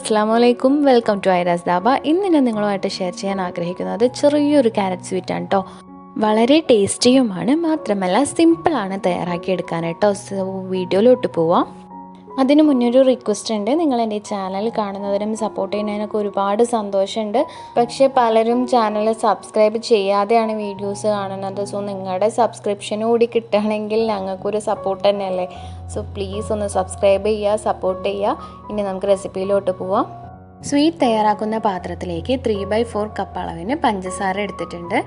അസ്സലാമു welcome to ഐരാസ് dhaba. ഇന്ന് ഞാൻ നിങ്ങളുമായിട്ട് ഷെയർ ചെയ്യാൻ ആഗ്രഹിക്കുന്നത് ചെറിയൊരു ക്യാരറ്റ് സ്വീറ്റാണ് കേട്ടോ. വളരെ ടേസ്റ്റിയുമാണ്, മാത്രമല്ല സിമ്പിളാണ് തയ്യാറാക്കിയെടുക്കാൻ കേട്ടോ. സോ വീഡിയോയിലോട്ട് പോവാം. അതിന് മുന്നേ ഒരു റിക്വസ്റ്റ് ഉണ്ട്. നിങ്ങൾ എൻ്റെ ചാനൽ കാണുന്നവരും സപ്പോർട്ട് ചെയ്യുന്നതിനൊക്കെ ഒരുപാട് സന്തോഷമുണ്ട്. പക്ഷേ പലരും ചാനൽ സബ്സ്ക്രൈബ് ചെയ്യാതെയാണ് വീഡിയോസ് കാണുന്നത്. സോ നിങ്ങളുടെ സബ്സ്ക്രിപ്ഷൻ കൂടി കിട്ടുകയാണെങ്കിൽ ഞങ്ങൾക്കൊരു സപ്പോർട്ട് തന്നെയല്ലേ. സോ പ്ലീസ് ഒന്ന് സബ്സ്ക്രൈബ് ചെയ്യുക, സപ്പോർട്ട് ചെയ്യുക. ഇനി നമുക്ക് റെസിപ്പിയിലോട്ട് പോവാം. സ്വീറ്റ് തയ്യാറാക്കുന്ന പാത്രത്തിലേക്ക് 3/4 കപ്പ് അളവിന് പഞ്ചസാര എടുത്തിട്ടുണ്ട്.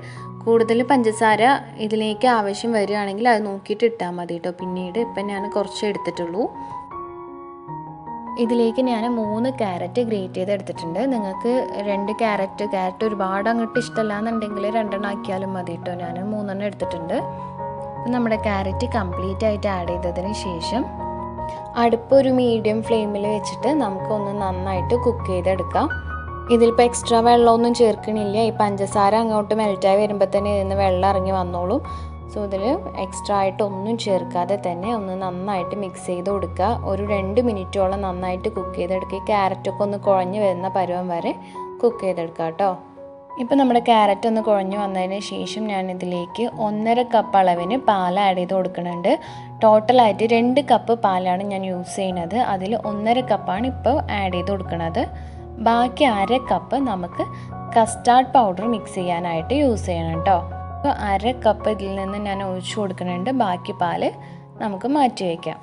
കൂടുതൽ പഞ്ചസാര ഇതിലേക്ക് ആവശ്യം വരികയാണെങ്കിൽ അത് നോക്കിയിട്ട് ഇട്ടാൽ മതി കേട്ടോ. പിന്നീട് ഇപ്പം ഞാൻ കുറച്ച് എടുത്തിട്ടുള്ളൂ. ഇതിലേക്ക് ഞാൻ 3 ക്യാരറ്റ് ഗ്രേറ്റ് ചെയ്ത് എടുത്തിട്ടുണ്ട്. നിങ്ങൾക്ക് 2 ക്യാരറ്റ് ഒരുപാട് അങ്ങോട്ട് ഇഷ്ടമല്ല എന്നുണ്ടെങ്കിൽ 2 ആക്കിയാലും മതി കേട്ടോ. ഞാൻ 3 എടുത്തിട്ടുണ്ട്. നമ്മുടെ ക്യാരറ്റ് കംപ്ലീറ്റ് ആയിട്ട് ആഡ് ചെയ്തതിന് ശേഷം അടുപ്പ് ഒരു മീഡിയം ഫ്ലെയിമിൽ വെച്ചിട്ട് നമുക്കൊന്ന് നന്നായിട്ട് കുക്ക് ചെയ്തെടുക്കാം. ഇതിലിപ്പോൾ എക്സ്ട്രാ വെള്ളമൊന്നും ചേർക്കണില്ല. ഈ പഞ്ചസാര അങ്ങോട്ട് മെൽറ്റായി വരുമ്പോൾ തന്നെ ഇതിന് വെള്ളം ഇറങ്ങി വന്നോളും. സോ ഇതിൽ എക്സ്ട്രാ ആയിട്ട് ഒന്നും ചേർക്കാതെ തന്നെ ഒന്ന് നന്നായിട്ട് മിക്സ് ചെയ്ത് കൊടുക്കുക. ഒരു 2 മിനിറ്റോളം നന്നായിട്ട് കുക്ക് ചെയ്തെടുക്കുക. ക്യാരറ്റൊക്കെ ഒന്ന് കുഴഞ്ഞ് വരുന്ന പരുവം വരെ കുക്ക് ചെയ്തെടുക്കുക കേട്ടോ. ഇപ്പോൾ നമ്മുടെ ക്യാരറ്റ് ഒന്ന് കുഴഞ്ഞ് വന്നതിന് ശേഷം ഞാൻ ഇതിലേക്ക് 1.5 കപ്പ് അളവിന് പാൽ ആഡ് ചെയ്ത് കൊടുക്കുന്നുണ്ട്. ടോട്ടലായിട്ട് 2 കപ്പ് പാലാണ് ഞാൻ യൂസ് ചെയ്യുന്നത്. അതിൽ 1.5 കപ്പാണ് ഇപ്പോൾ ആഡ് ചെയ്ത് കൊടുക്കുന്നത്. ബാക്കി 1/2 കപ്പ് നമുക്ക് കസ്റ്റാർഡ് പൗഡർ മിക്സ് ചെയ്യാനായിട്ട് യൂസ് ചെയ്യണം കേട്ടോ. അപ്പോൾ 1/2 കപ്പ് ഇതിൽ നിന്ന് ഞാൻ ഒഴിച്ചു കൊടുക്കുന്നുണ്ട്. ബാക്കി പാല് നമുക്ക് മാറ്റി വയ്ക്കാം.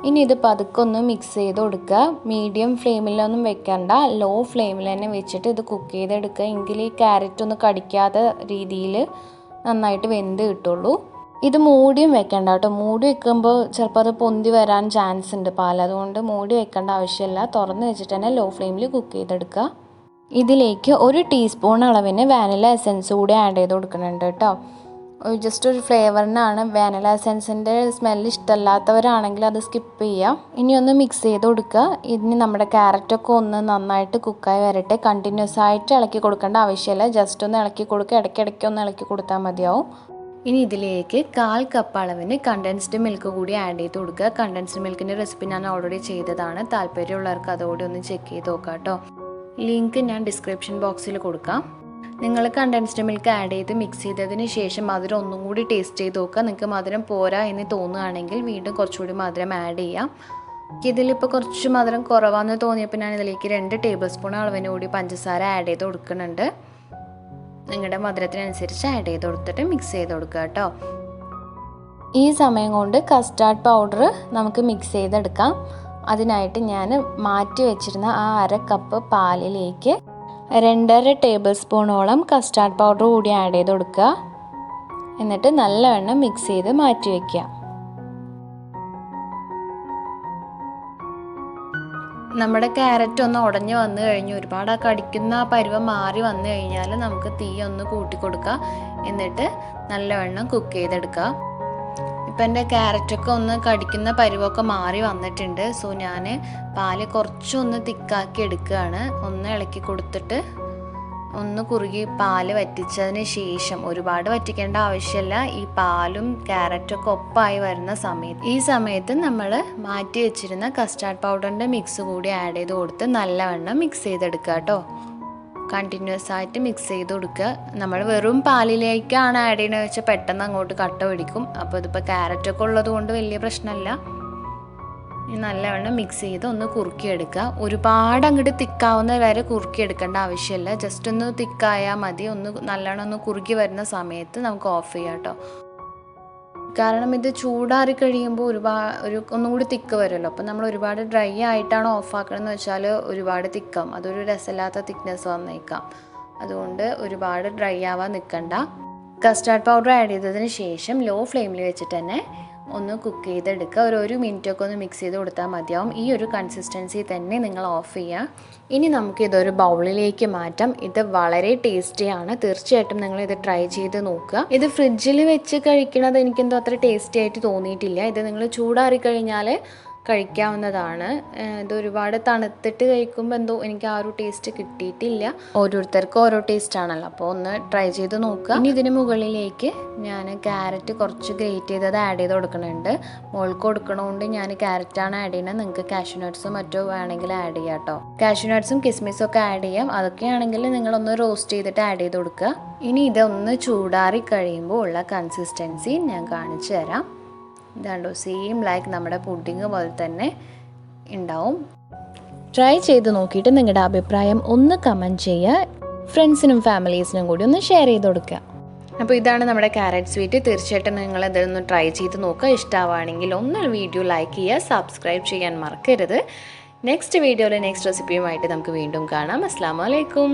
ഇനി ഇത് പതുക്കെ ഒന്ന് മിക്സ് ചെയ്ത് കൊടുക്കുക. മീഡിയം ഫ്ലെയിമിലൊന്നും വെക്കണ്ട, ലോ ഫ്ലെയിമിൽ തന്നെ വെച്ചിട്ട് ഇത് കുക്ക് ചെയ്തെടുക്കുക. എങ്കിൽ ഈ ക്യാരറ്റ് ഒന്ന് കടിക്കാത്ത രീതിയിൽ നന്നായിട്ട് വെന്ത് കിട്ടുള്ളൂ. ഇത് മൂടിയും വെക്കണ്ട കേട്ടോ. മൂടി വെക്കുമ്പോൾ ചിലപ്പോൾ അത് പൊന്തി വരാൻ ചാൻസ് ഉണ്ട് പാൽ. അതുകൊണ്ട് മൂടി വെക്കേണ്ട ആവശ്യമില്ല. തുറന്ന് വെച്ചിട്ട് തന്നെ ലോ ഫ്ലെയിമിൽ കുക്ക് ചെയ്തെടുക്കുക. ഇതിലേക്ക് 1 ടീസ്പൂൺ അളവിന് വാനില എസൻസ് കൂടി ആഡ് ചെയ്ത് കൊടുക്കുന്നുണ്ട് കേട്ടോ. ജസ്റ്റ് ഒരു ഫ്ലേവറിനാണ്. വാനില എസൻസിൻ്റെ സ്മെല്ല് ഇഷ്ടമല്ലാത്തവരാണെങ്കിൽ അത് സ്കിപ്പ് ചെയ്യാം. ഇനി ഒന്ന് മിക്സ് ചെയ്ത് കൊടുക്കുക. ഇനി നമ്മുടെ ക്യാരറ്റൊക്കെ ഒന്ന് നന്നായിട്ട് കുക്കായി വരട്ടെ. കണ്ടിന്യൂസ് ആയിട്ട് ഇളക്കി കൊടുക്കേണ്ട ആവശ്യമില്ല. ജസ്റ്റ് ഒന്ന് ഇളക്കി കൊടുക്കുക. ഇടയ്ക്കിടയ്ക്ക് ഒന്ന് ഇളക്കി കൊടുത്താൽ മതിയാവും. ഇനി ഇതിലേക്ക് 1/4 കപ്പ് അളവിന് കണ്ടൻസ്ഡ് മിൽക്ക് കൂടി ആഡ് ചെയ്ത് കൊടുക്കുക. കണ്ടൻസ്ഡ് മിൽക്കിൻ്റെ റെസിപ്പി ഞാൻ ഓൾറെഡി ചെയ്തതാണ്. താല്പര്യമുള്ളവർക്ക് അതുകൂടി ഒന്ന് ചെക്ക് ചെയ്ത് നോക്കാം കേട്ടോ. ലിങ്ക് ഞാൻ ഡിസ്ക്രിപ്ഷൻ ബോക്സിൽ കൊടുക്കാം. നിങ്ങൾ കണ്ടൻസ്ഡ് മിൽക്ക് ആഡ് ചെയ്ത് മിക്സ് ചെയ്തതിന് ശേഷം മധുരം ഒന്നും കൂടി ടേസ്റ്റ് ചെയ്ത് നോക്കുക. നിങ്ങൾക്ക് മധുരം പോരാ എന്ന് തോന്നുകയാണെങ്കിൽ വീണ്ടും കുറച്ചുകൂടി മധുരം ആഡ് ചെയ്യാം. ഇതിലിപ്പോൾ കുറച്ച് മധുരം കുറവാണെന്ന് തോന്നിയപ്പോൾ ഞാൻ ഇതിലേക്ക് 2 ടേബിൾ സ്പൂൺ അളവിന് കൂടി പഞ്ചസാര ആഡ് ചെയ്ത് കൊടുക്കുന്നുണ്ട്. നിങ്ങളുടെ മധുരത്തിനനുസരിച്ച് ആഡ് ചെയ്ത് കൊടുത്തിട്ട് മിക്സ് ചെയ്ത് കൊടുക്കുക കേട്ടോ. ഈ സമയം കൊണ്ട് കസ്റ്റാർഡ് പൗഡർ നമുക്ക് മിക്സ് ചെയ്തെടുക്കാം. അതിനായിട്ട് ഞാൻ മാറ്റി വെച്ചിരുന്ന ആ 1/2 കപ്പ് പാലിലേക്ക് 2.5 ടേബിൾ സ്പൂണോളം കസ്റ്റാർഡ് പൗഡർ കൂടി ആഡ് ചെയ്ത് കൊടുക്കുക. എന്നിട്ട് നല്ലവണ്ണം മിക്സ് ചെയ്ത് മാറ്റി വയ്ക്കുക. നമ്മുടെ ക്യാരറ്റ് ഒന്ന് ഉടഞ്ഞ് വന്നു കഴിഞ്ഞ് ഒരുപാട് കടിക്കുന്ന പരുവം മാറി വന്നു കഴിഞ്ഞാൽ നമുക്ക് തീ ഒന്ന് കൂട്ടി കൊടുക്കുക. എന്നിട്ട് നല്ലവണ്ണം കുക്ക് ചെയ്തെടുക്കുക. ഇപ്പം എൻ്റെ ക്യാരറ്റൊക്കെ ഒന്ന് കടിക്കുന്ന പരുവമൊക്കെ മാറി വന്നിട്ടുണ്ട്. സോ ഞാൻ പാല് കുറച്ചൊന്ന് തിക്കാക്കി എടുക്കുകയാണ്. ഒന്ന് ഇളക്കി കൊടുത്തിട്ട് ഒന്ന് കുറുകി പാല് വറ്റിച്ചതിന് ശേഷം, ഒരുപാട് വറ്റിക്കേണ്ട ആവശ്യമില്ല, ഈ പാലും ക്യാരറ്റൊക്കെ ഒപ്പായി വരുന്ന ഈ സമയത്ത് നമ്മൾ മാറ്റി വെച്ചിരുന്ന കസ്റ്റാർഡ് പൗഡറിൻ്റെ മിക്സ് കൂടി ആഡ് ചെയ്ത് കൊടുത്ത് നല്ലവണ്ണം മിക്സ് ചെയ്തെടുക്കുക കേട്ടോ. കണ്ടിന്യൂസ് ആയിട്ട് മിക്സ് ചെയ്ത് കൊടുക്കുക. നമ്മൾ വെറും പാലിലേക്കാണ് ആഡ് ചെയ്യണമെന്ന് വെച്ചാൽ പെട്ടെന്ന് അങ്ങോട്ട് കട്ട പിടിക്കും. അപ്പോൾ ഇതിപ്പോൾ ക്യാരറ്റൊക്കെ ഉള്ളത് കൊണ്ട് വലിയ പ്രശ്നമില്ല. നല്ലവണ്ണം മിക്സ് ചെയ്ത് ഒന്ന് കുറുക്കിയെടുക്കുക. ഒരുപാട് അങ്ങോട്ട് തിക്കാവുന്ന വരെ കുറുക്കിയെടുക്കേണ്ട ആവശ്യമില്ല. ജസ്റ്റ് ഒന്ന് തിക്കായാൽ മതി. ഒന്ന് നല്ലോണം ഒന്ന് കുറുക്കി വരുന്ന സമയത്ത് നമുക്ക് ഓഫ് ചെയ്യാം കേട്ടോ. കാരണം ഇത് ചൂടാറി കഴിയുമ്പോൾ ഒന്നും കൂടി തിക്ക് വരുമല്ലോ. അപ്പോൾ നമ്മൾ ഒരുപാട് ഡ്രൈ ആയിട്ടാണ് ഓഫാക്കണമെന്ന് വെച്ചാൽ ഒരുപാട് തിക്കാം. അതൊരു രസമില്ലാത്ത തിക്നെസ് വന്നേക്കാം. അതുകൊണ്ട് ഒരുപാട് ഡ്രൈ ആവാൻ നിൽക്കണ്ട. കസ്റ്റാർഡ് പൗഡർ ആഡ് ചെയ്തതിന് ശേഷം ലോ ഫ്ലെയിമിൽ വെച്ചിട്ട് തന്നെ ഒന്ന് കുക്ക് ചെയ്തെടുക്കുക. ഒരു 1 മിനിറ്റൊക്കെ ഒന്ന് മിക്സ് ചെയ്ത് കൊടുത്താൽ മതിയാവും. ഈ ഒരു കൺസിസ്റ്റൻസി തന്നെ നിങ്ങൾ ഓഫ് ചെയ്യുക. ഇനി നമുക്കിതൊരു ബൗളിലേക്ക് മാറ്റാം. ഇത് വളരെ ടേസ്റ്റിയാണ്. തീർച്ചയായിട്ടും നിങ്ങളിത് ട്രൈ ചെയ്ത് നോക്കുക. ഇത് ഫ്രിഡ്ജിൽ വെച്ച് കഴിക്കണത് എനിക്കെന്തോ അത്ര ടേസ്റ്റി ആയിട്ട് തോന്നിയിട്ടില്ല. ഇത് നിങ്ങൾ ചൂടാറി കഴിഞ്ഞാൽ കഴിക്കാവുന്നതാണ്. ഇത് ഒരുപാട് തണുത്തിട്ട് കഴിക്കുമ്പോൾ എന്തോ എനിക്ക് ആ ഒരു ടേസ്റ്റ് കിട്ടിയിട്ടില്ല. ഓരോരുത്തർക്കും ഓരോ ടേസ്റ്റ് ആണല്ലോ, അപ്പോൾ ഒന്ന് ട്രൈ ചെയ്ത് നോക്കുക. ഇനി ഇതിന് മുകളിലേക്ക് ഞാൻ ക്യാരറ്റ് കുറച്ച് ഗ്രേറ്റ് ചെയ്തത് ആഡ് ചെയ്ത് കൊടുക്കുന്നുണ്ട്. മോൾക്ക് കൊടുക്കണോണ്ട് ഞാൻ ക്യാരറ്റാണ് ആഡ് ചെയ്യുന്നത്. നിങ്ങൾക്ക് കാഷ്യൂ നട്ട്സും മറ്റോ വേണമെങ്കിൽ ആഡ് ചെയ്യാം കേട്ടോ. കാഷ്യൂ നട്ട്സും കിസ്മിസും ഒക്കെ ആഡ് ചെയ്യാം. അതൊക്കെയാണെങ്കിൽ നിങ്ങളൊന്ന് റോസ്റ്റ് ചെയ്തിട്ട് ആഡ് ചെയ്ത് കൊടുക്കുക. ഇനി ഇതൊന്ന് ചൂടാറി കഴിയുമ്പോൾ ഉള്ള കൺസിസ്റ്റൻസി ഞാൻ കാണിച്ചു തരാം. ഇതാണ്ടോ, സെയിം ലൈക്ക് നമ്മുടെ പുഡിങ് പോലെ തന്നെ ഉണ്ടാവും. ട്രൈ ചെയ്ത് നോക്കിയിട്ട് നിങ്ങളുടെ അഭിപ്രായം ഒന്ന് കമൻറ്റ് ചെയ്യുക. ഫ്രണ്ട്സിനും ഫാമിലീസിനും കൂടി ഒന്ന് ഷെയർ ചെയ്ത് കൊടുക്കുക. അപ്പോൾ ഇതാണ് നമ്മുടെ ക്യാരറ്റ് സ്വീറ്റ്. തീർച്ചയായിട്ടും നിങ്ങൾ ഇതൊന്ന് ട്രൈ ചെയ്ത് നോക്കുക. ഇഷ്ടമാവുകയാണെങ്കിൽ ഒന്ന് വീഡിയോ ലൈക്ക് ചെയ്യുക, സബ്സ്ക്രൈബ് ചെയ്യാൻ മറക്കരുത്. നെക്സ്റ്റ് വീഡിയോയിൽ നെക്സ്റ്റ് റെസിപ്പിയുമായിട്ട് നമുക്ക് വീണ്ടും കാണാം. അസ്സലാമു അലൈക്കും.